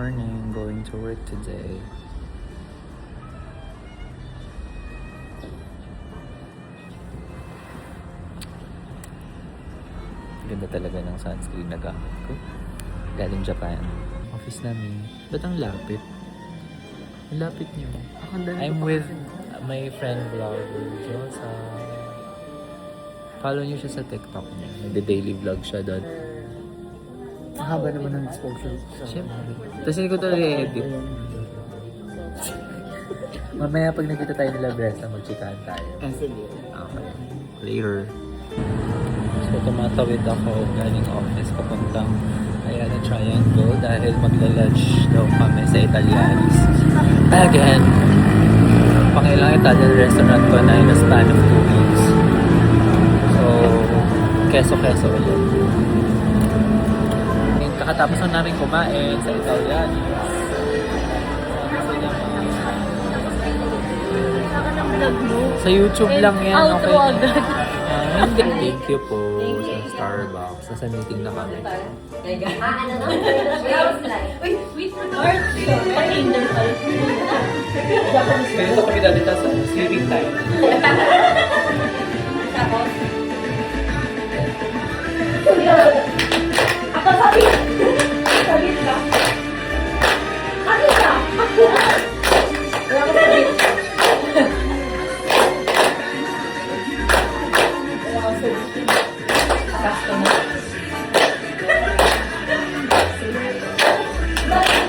Morning, going to work today. Ganda talaga ng sunscreen na gamit ko. Galing Japan. Office namin. Ba't ang lapit? Ang lapit niyo. I'm with my friend vlogger, Josa. Follow niyo siya sa TikTok niya. Nagde-daily vlog siya doon. Mahaba naman ang exposure. Siyempre. Tapos hindi ko ito i-edit. Mamaya pag nakita tayo nila Bresa, magchikahan tayo. Sige. Okay. Later. So tumatawid ako galing office papuntang Ayala Triangle dahil magla-lunch daw kami sa Italianis. Again, pangilang Italian restaurant ko na in a span of 2 weeks. So, keso-keso ulit. Kakatapos na namin kumain sa Italianis. Sa YouTube lang yan, okay? Hindi. Thank you po sa Starbucks. Nasa meeting na kami. Ganito kami dati sa sleeping time. Ako sabi ka. Ano ka? Wala ko sabi.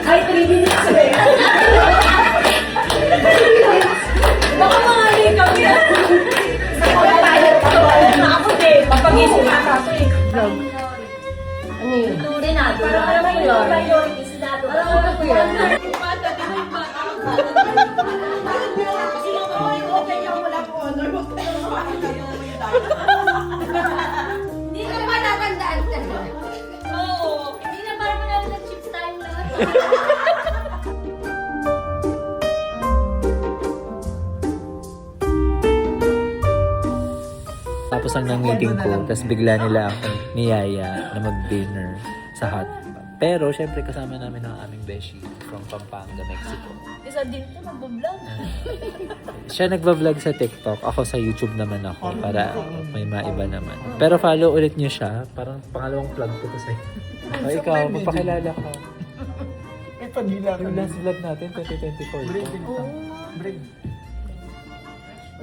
Ay, 3 minutes eh. Baka mangali kami. Ako din. Papagising ata ako eh. Ano yun? Senado. Parang priority. Senado. Parang ano po yun? Hindi na ba natandaan ka na? Oo. Hindi na parang mo namin nag-chips time lahat. Tapos ang meeting ko, tapos bigla nila ako niyaya na mag-dinner sa hotpot. Pero syempre kasama namin ang aming beshi from Pampanga, Mexico. Isa din ito nag-vlog. Siya nagba-vlog sa TikTok, ako sa YouTube naman ako para may maiba naman. Pero follow ulit niyo siya, parang pangalawang plug ko to sa'yo. O ikaw, magpakilala ka. Ito nila. Yung last vlog natin, 2024. Break.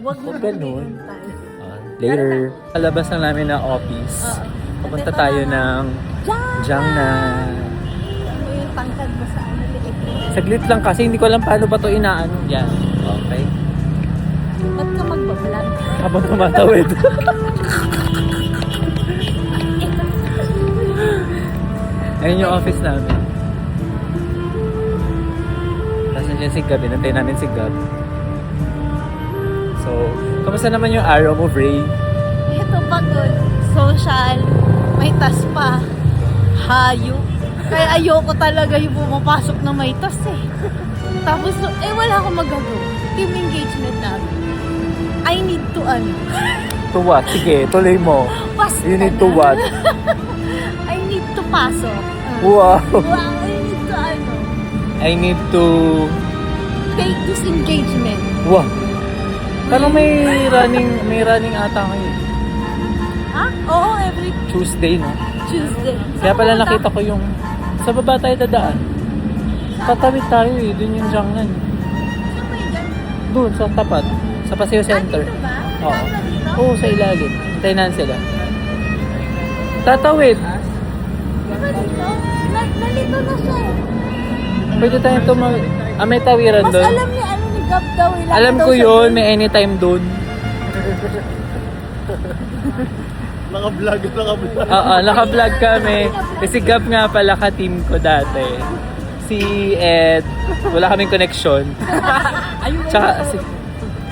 Huwag mo Ganun. Later, palabas na namin ng office. Pupunta tayo ng Jiangnan. Ano yung tangkad mo sa ano liit? Saglit lang kasi hindi ko alam paano ba to inaano. Yan. Okay. Ba't ka magbablog? Habang tumatawid. Ayun yung office namin. Tapos nandiyan si Gab. Inantay namin si Gab. So, kamusta naman yung araw mo, Bray? Ito pagod. Social. May tas pa. Hayo. Kaya ayoko talaga yung pumapasok na may tas eh. Tapos, wala akong magagawa. Team engagement namin. I need to To what? Sige, tuloy mo. Basta You need to what? I need to pasok. Wow. Wow, I need to... take this engagement. Wow. Parang may running ata ngayon. Ha? Oo, every Tuesday, no? Tuesday. Kaya pala nakita ko yung... Sa baba tayo dadaan. Tatawid tayo eh. Doon yung Jiangnan. Saan ba yun? Doon, sa tapat. Sa Paseo Center. Dito ba? Oo. Saan ba dito? Oo, sa ilalim. Tayo sila. Tatawid. Di ba dito? Nalito na siya eh. Pwede tayong tumawid. May tawiran Mas doon. alam ni ano ni Gab daw. Ilan Alam daw ko siya yun. doon. May anytime doon. Naka-vlog. Oo, naka-vlog kami. Kasi Gab nga pala ka-team ko dati. Si Ed, wala kaming connection. Tsaka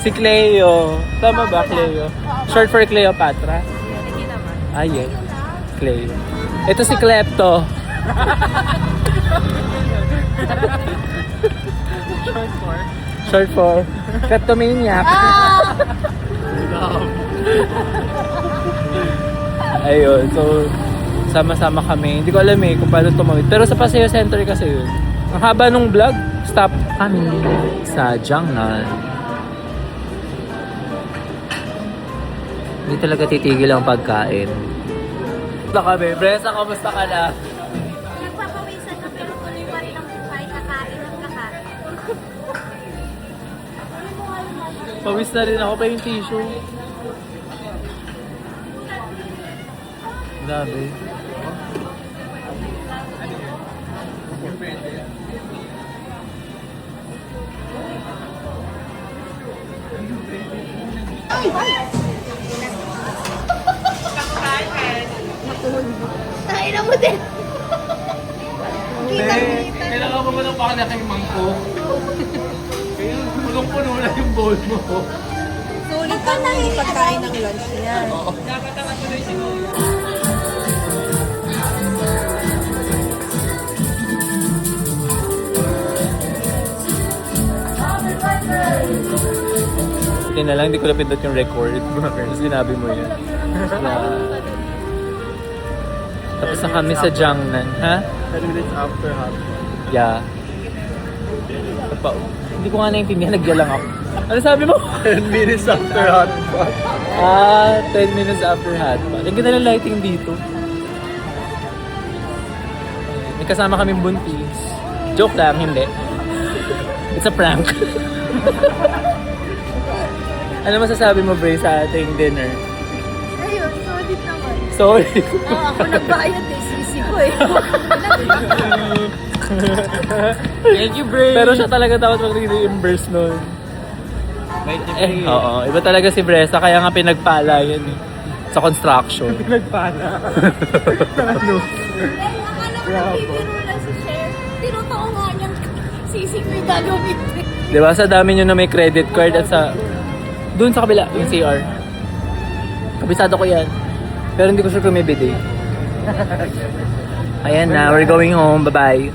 si Cleo. Tama ba, Cleo? Short for Cleopatra. Hindi naman. Ayun. Cleo. Ito si Klepto. Short for Kleptomaniac. Ayun, so sama-sama kami. Hindi ko alam kung paano tumawid. Pero sa Paseo Center kasi yun. Ang haba nung vlog. Stop kami sa Jiangnan. Hindi talaga titigil ang pagkain. Basta kami. Bresa, kamusta ka na? Nagpapawisan na pero tuloy pa rin ang buhay, kakain at kakain. Pawis na rin ako pa yung tissue. Grabe. Tayo na mo din. Kailangan mo ba ng pakalaking mangkok? Kaya punong-puno na yung bowl mo. Sulit ang pagkain ng lunch niya. Buti na lang, hindi ko napindot yung record. Pero sinabi mo yun. Tapos na kami sa Jiangnan, ha? 10 minutes after hot. Yeah. Hindi ko nga naintindihan, nagyalang ako. Ano sabi mo? 10 minutes after hot pot. 10 minutes after hot pot. Ang ganda ng lighting dito. May kasama kaming buntis. Joke lang, hindi. It's a prank. Ano masasabi mo, Bray, sa ating dinner? Ayun, solid naman. Sorry. Ako nagbayad eh, sisi ko eh. Thank you, Bray. Pero siya talaga dapat mag-reimburse nun. Oo. Iba talaga si Bresa, kaya nga pinagpala yan eh. Sa construction. Nagpala. Ano? Akala ko nagbibiro lang si Cher. Tinotoo nga niyang sisi ko yung gagamitin. Diba? Sa dami nyo na may credit card at sa... Doon sa kabila, yung CR. Kabisado ko yan. Pero hindi ko sure kung may bidet. Ayan na, we're going home. Bye-bye.